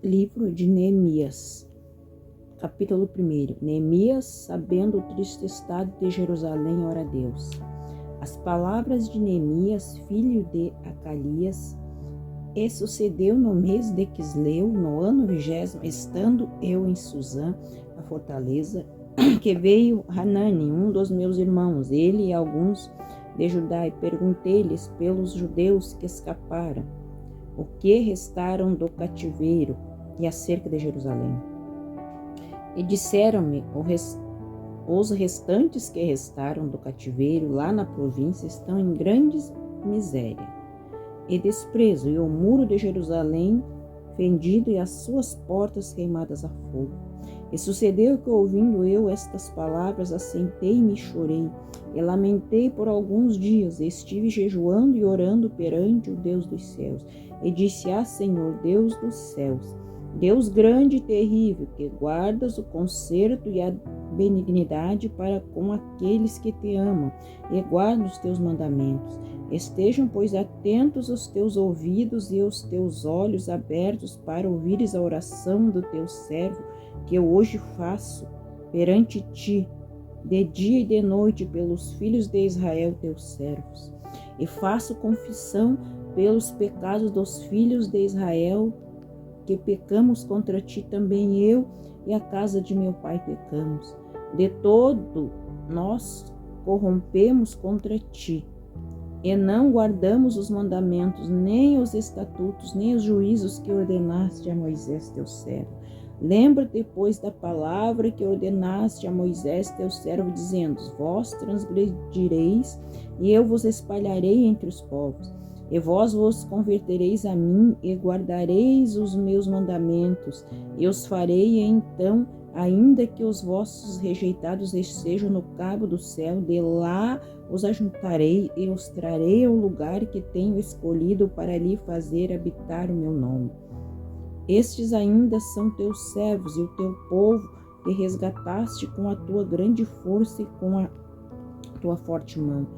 Livro de Neemias, capítulo 1. Neemias, sabendo o triste estado de Jerusalém, ora a Deus. As palavras de Neemias, filho de Acalias. E sucedeu no mês de Quisleu, no ano 20º, estando eu em Suzã, a fortaleza, que veio Hanani, um dos meus irmãos, ele e alguns de Judá, e perguntei-lhes pelos judeus que escaparam, o que restaram do cativeiro, e acerca de Jerusalém. E disseram-me, os restantes que restaram do cativeiro lá na província estão em grande miséria e desprezo, e o muro de Jerusalém fendido e as suas portas queimadas a fogo. E sucedeu que, ouvindo eu estas palavras, assentei-me e chorei, e lamentei por alguns dias, e estive jejuando e orando perante o Deus dos céus. E disse: Senhor, Deus dos céus, Deus grande e terrível, que guardas o conserto e a benignidade para com aqueles que te amam e guardam os teus mandamentos. Estejam, pois, atentos os teus ouvidos e os teus olhos abertos para ouvires a oração do teu servo, que eu hoje faço perante ti, de dia e de noite, pelos filhos de Israel, teus servos. E faço confissão pelos pecados dos filhos de Israel, que pecamos contra ti também, eu e a casa de meu pai pecamos. De todo nós corrompemos contra ti, e não guardamos os mandamentos, nem os estatutos, nem os juízos que ordenaste a Moisés teu servo. Lembra-te, pois, da palavra que ordenaste a Moisés teu servo, dizendo: Vós transgredireis, e eu vos espalharei entre os povos. E vós vos convertereis a mim, e guardareis os meus mandamentos, e os farei. E então, ainda que os vossos rejeitados estejam no cabo do céu, de lá os ajuntarei, e os trarei ao lugar que tenho escolhido para ali fazer habitar o meu nome. Estes ainda são teus servos e o teu povo, que resgataste com a tua grande força e com a tua forte mão.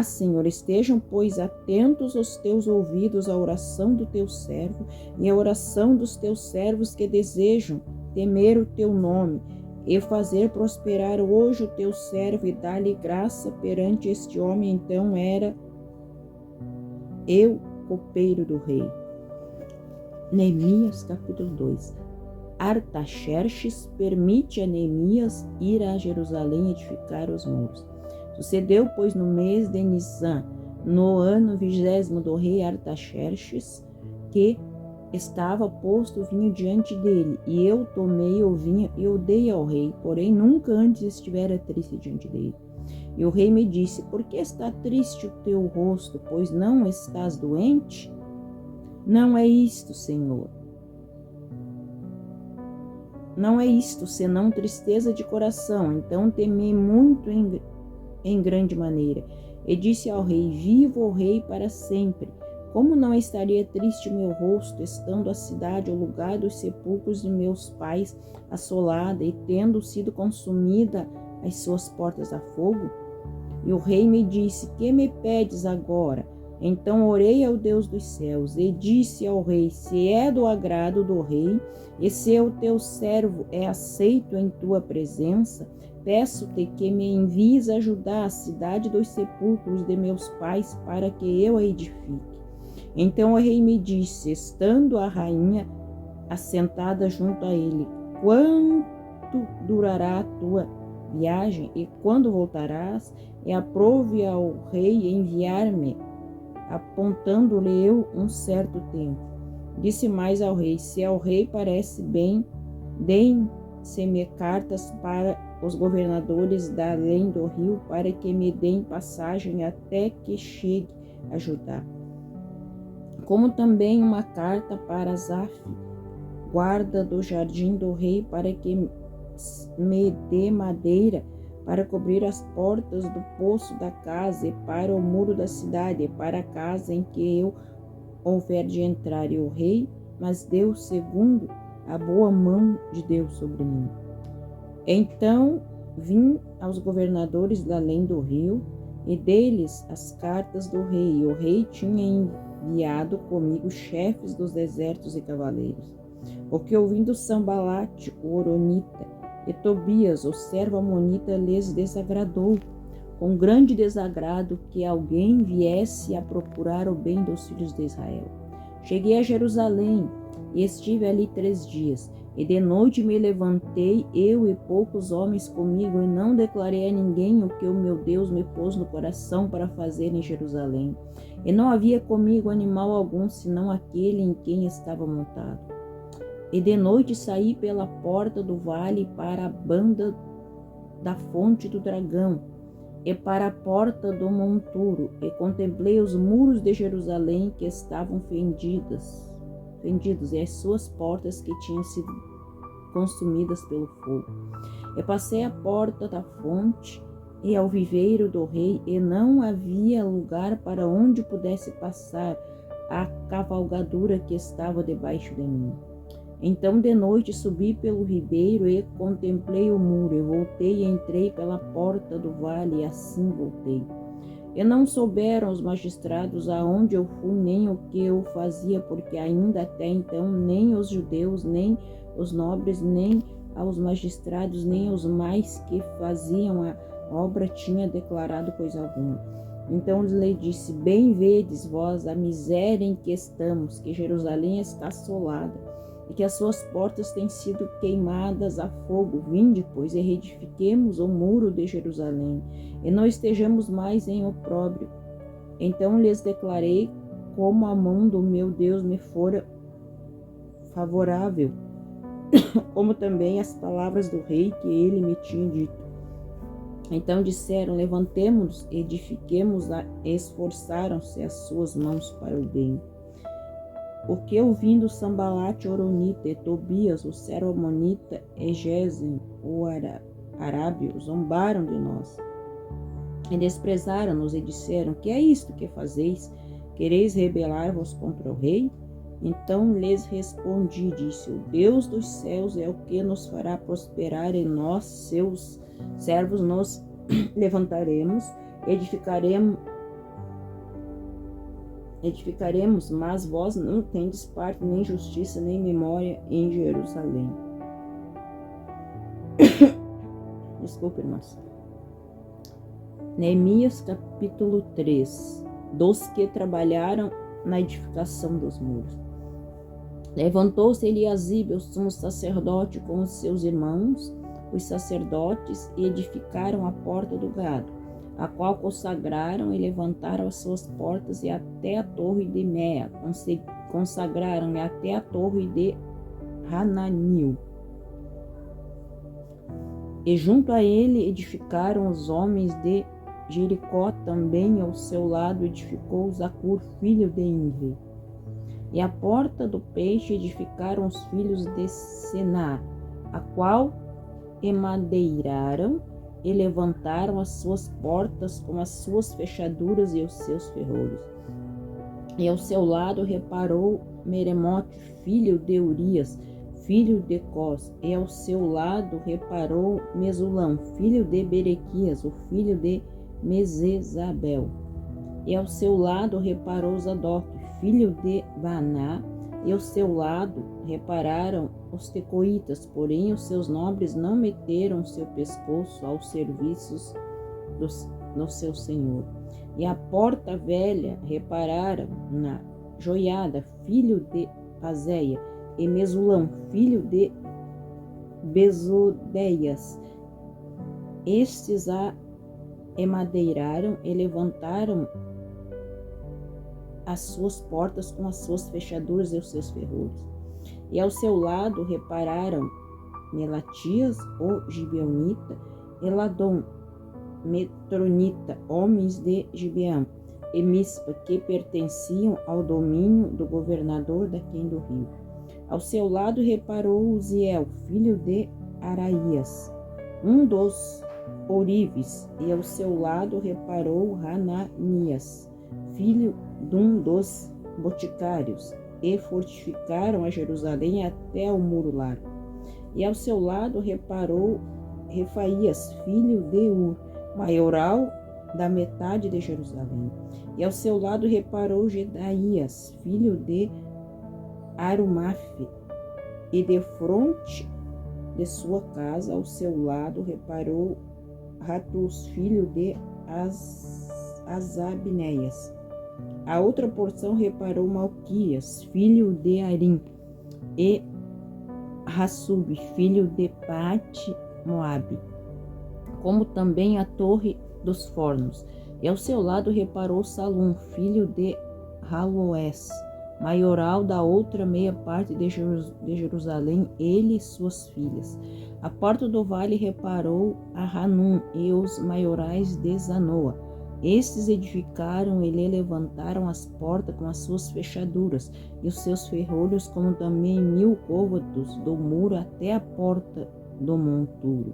Senhor, estejam, pois, atentos os teus ouvidos à oração do teu servo e à oração dos teus servos que desejam temer o teu nome, e fazer prosperar hoje o teu servo, e dar-lhe graça perante este homem. Então era eu copeiro do rei. Neemias, capítulo 2. Artaxerxes permite a Neemias ir a Jerusalém edificar os muros. Sucedeu, pois, no mês de Nisan, no ano 20º do rei Artaxerxes, que estava posto o vinho diante dele, e eu tomei o vinho e o dei ao rei, porém nunca antes estivera triste diante dele. E o rei me disse: Por que está triste o teu rosto, pois não estás doente? Não é isto, Senhor. Não é isto, senão tristeza de coração. Então temei muito em grande maneira. E disse ao rei: Viva o rei para sempre. Como não estaria triste o meu rosto, estando a cidade, o lugar dos sepulcros de meus pais, assolada, e tendo sido consumida as suas portas a fogo? E o rei me disse: Que me pedes agora? Então orei ao Deus dos céus, e disse ao rei: Se é do agrado do rei, e se o teu servo é aceito em tua presença, peço-te que me envies ajudar a cidade dos sepulcros de meus pais, para que eu a edifique. Então o rei me disse, estando a rainha assentada junto a ele: Quanto durará a tua viagem, e quando voltarás? E aprouve ao rei enviar-me, apontando-lhe eu um certo tempo. Disse mais ao rei: Se ao rei parece bem, deem-se-me cartas para os governadores da além do rio, para que me deem passagem até que chegue a Judá. Como também uma carta para Asaf, guarda do jardim do rei, para que me dê madeira para cobrir as portas do poço da casa, e para o muro da cidade, e para a casa em que eu houver de entrar. E o rei mas deu segundo a boa mão de Deus sobre mim. Então vim aos governadores da além do rio, e dei-lhes as cartas do rei. E o rei tinha enviado comigo chefes dos exércitos e cavaleiros. Porque ouvindo Sambalate, o horonita, e Tobias, o servo amonita, lhes desagradou, com grande desagrado, que alguém viesse a procurar o bem dos filhos de Israel. Cheguei a Jerusalém e estive ali 3 dias. E de noite me levantei, eu e poucos homens comigo, e não declarei a ninguém o que o meu Deus me pôs no coração para fazer em Jerusalém. E não havia comigo animal algum, senão aquele em quem estava montado. E de noite saí pela porta do vale para a banda da fonte do dragão, e para a porta do monturo, e contemplei os muros de Jerusalém que estavam fendidos, e as suas portas que tinham sido consumidas pelo fogo. E passei a porta da fonte e ao viveiro do rei, e não havia lugar para onde pudesse passar a cavalgadura que estava debaixo de mim. Então de noite subi pelo ribeiro e contemplei o muro, e voltei e entrei pela porta do vale, e assim voltei. E não souberam os magistrados aonde eu fui, nem o que eu fazia, porque ainda até então nem os judeus, nem os nobres, nem aos magistrados, nem os mais que faziam a obra tinha declarado coisa alguma. Então lhe disse: bem vedes vós a miséria em que estamos, que Jerusalém está assolada, e que as suas portas têm sido queimadas a fogo. Vinde, pois, e reedifiquemos o muro de Jerusalém, e não estejamos mais em opróbrio. Então lhes declarei como a mão do meu Deus me fora favorável, como também as palavras do rei que ele me tinha dito. Então disseram: levantemo-nos, edifiquemos-a. Esforçaram-se as suas mãos para o bem. Porque ouvindo Sambalate, horonita, e Tobias, o servo amonita, e Gesem, o arábio, zombaram de nós, e desprezaram-nos, e disseram: que é isto que fazeis? Quereis rebelar-vos contra o rei? Então lhes respondi, disse: o Deus dos céus é o que nos fará prosperar, e nós, seus servos, nos levantaremos, edificaremos, mas vós não tendes parte, nem justiça, nem memória em Jerusalém. Desculpe, irmãos. Neemias capítulo 3. Dos que trabalharam na edificação dos muros. Levantou-se Eliasibe, o sumo sacerdote, com os seus irmãos, os sacerdotes, e edificaram a porta do gado, a qual consagraram, e levantaram as suas portas, e até a torre de Mea, consagraram, e até a torre de Hananil. E junto a ele edificaram os homens de Jericó, também ao seu lado edificou Zacur, filho de Imri. E a porta do peixe edificaram os filhos de Sená, a qual emadeiraram e levantaram as suas portas com as suas fechaduras e os seus ferrolhos. E ao seu lado reparou Meremote, filho de Urias, filho de Cós, e ao seu lado reparou Mesulão, filho de Berequias, o filho de Mesezabel. E ao seu lado reparou Zadok, filho de Baná, e ao seu lado repararam os tecoitas, porém os seus nobres não meteram seu pescoço aos serviços do seu senhor. E a porta velha repararam na Joiada, filho de Pazéia, e Mesulão, filho de Bezodeias. Estes a emadeiraram e levantaram as suas portas com as suas fechaduras e os seus ferrolhos. E ao seu lado repararam Melatias, o Gibeonita, e Ladom, Metronita, homens de Gibeão, e Mispa, que pertenciam ao domínio do governador daquém do rio. Ao seu lado reparou Uziel, filho de Araías, um dos ourives, e ao seu lado reparou Hananias, filho de um dos boticários, e fortificaram a Jerusalém até o muro largo. E ao seu lado reparou Refaías, filho de Ur, maioral da metade de Jerusalém. E ao seu lado reparou Gedaías, filho de Arumafe, E defronte de sua casa, ao seu lado, reparou Ratus, filho de Azabneias. A outra porção reparou Malquias, filho de Arim, e Hassub, filho de Paate-Moabe, como também a torre dos fornos. E ao seu lado reparou Salum, filho de Haloés, maioral da outra meia parte de Jerusalém, ele e suas filhas. A porta do vale reparou a Hanum e os maiorais de Zanoa. Estes edificaram e lhe levantaram as portas com as suas fechaduras e os seus ferrolhos, como também 1000 côvados do muro até a porta do monturo.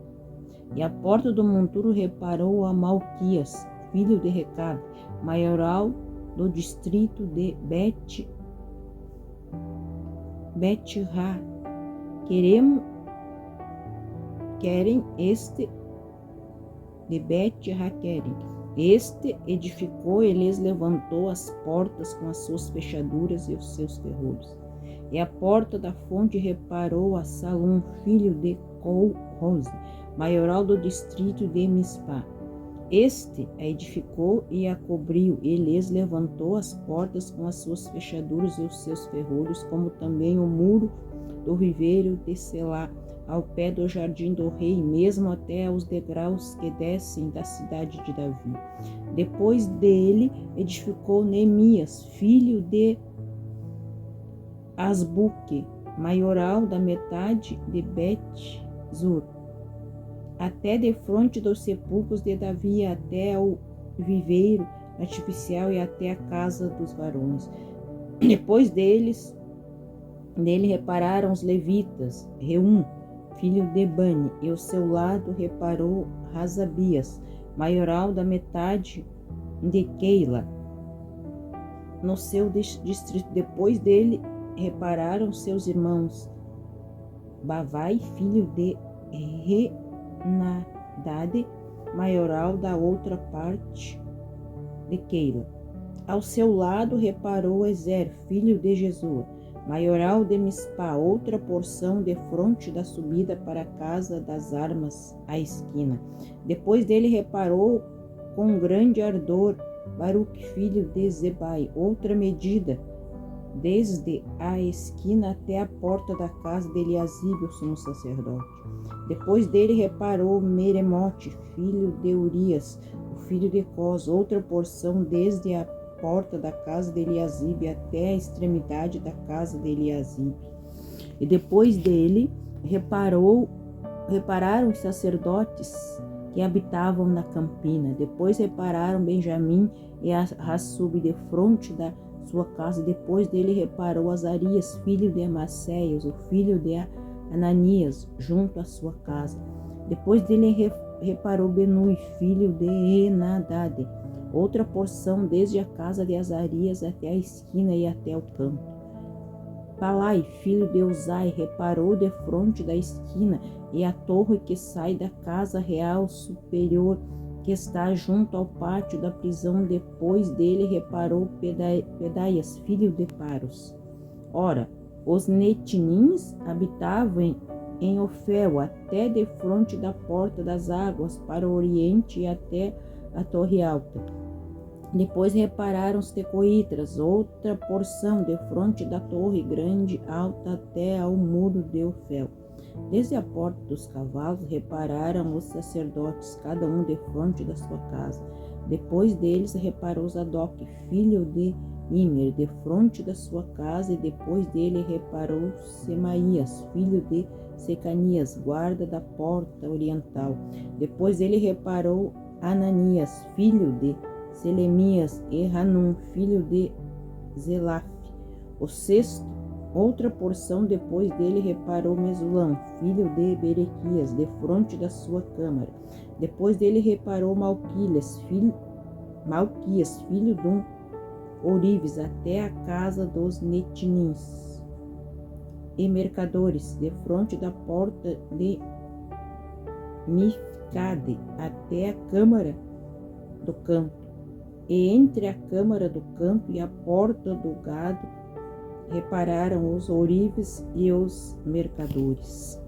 E a porta do monturo reparou a Malquias, filho de Recabe, maioral do distrito de Bet-Ra. Querem este de Bet-Ra querem. Este edificou e lhes levantou as portas com as suas fechaduras e os seus ferrolhos. E a porta da fonte reparou a Salum, filho de Col-Rose, maioral do distrito de Mispá. Este a edificou e a cobriu, e lhes levantou as portas com as suas fechaduras e os seus ferrolhos, como também o muro do viveiro de Selá, ao pé do jardim do rei, mesmo até aos degraus que descem da cidade de Davi. Depois dele edificou Neemias, filho de Asbuque, maioral da metade de Bet-Zur, até defronte dos sepulcros de Davi, até ao viveiro artificial e até a casa dos varões. Depois dele repararam os levitas, Reum, filho de Bani, e ao seu lado reparou Razabias, maioral da metade de Keila, no seu distrito. Depois dele repararam seus irmãos, Bavai, filho de Renadade, maioral da outra parte de Keila. Ao seu lado reparou Ezer, filho de Jesua, maioral de Mispá, outra porção defronte da subida para a casa das armas, à esquina. Depois dele reparou com grande ardor Baruque, filho de Zebai, outra medida, desde a esquina até a porta da casa de Eliasibe, o sumo sacerdote. Depois dele reparou Meremote, filho de Urias, o filho de Cos, outra porção desde a porta da casa de Eliasibe até a extremidade da casa de Eliasibe. E depois dele repararam os sacerdotes que habitavam na campina. Depois repararam Benjamim e Hassub de fronte da sua casa. Depois dele reparou Azarias, filho de Amasseias, o filho de Ananias, junto à sua casa. Depois dele reparou Benui, filho de Enadade, outra porção desde a casa de Azarias até a esquina e até o campo. Palai, filho de Uzai, reparou defronte da esquina e a torre que sai da casa real superior, que está junto ao pátio da prisão. Depois dele reparou Pedaias, filho de Paros. Ora, os netinins habitavam em Ofel, até defronte da porta das águas, para o oriente e até a torre alta. Depois repararam os tecoítras, outra porção defronte da torre grande alta até ao muro de Ofel. Desde a porta dos cavalos repararam os sacerdotes, cada um defronte da sua casa. Depois deles reparou Zadok, filho de Imer, defronte da sua casa, e depois dele reparou Semaías, filho de Secanias, guarda da porta oriental. Depois ele reparou Ananias, filho de Selemias, e Hanum, filho de Zelaf. O sexto, outra porção depois dele reparou Mesulão, filho de Berequias, defronte da sua câmara. Depois dele reparou Malquias, filho de Orives, até a casa dos netinins e mercadores, defronte da porta de Mifcade, até a câmara do canto. E entre a câmara do canto e a porta do gado repararam os ourives e os mercadores.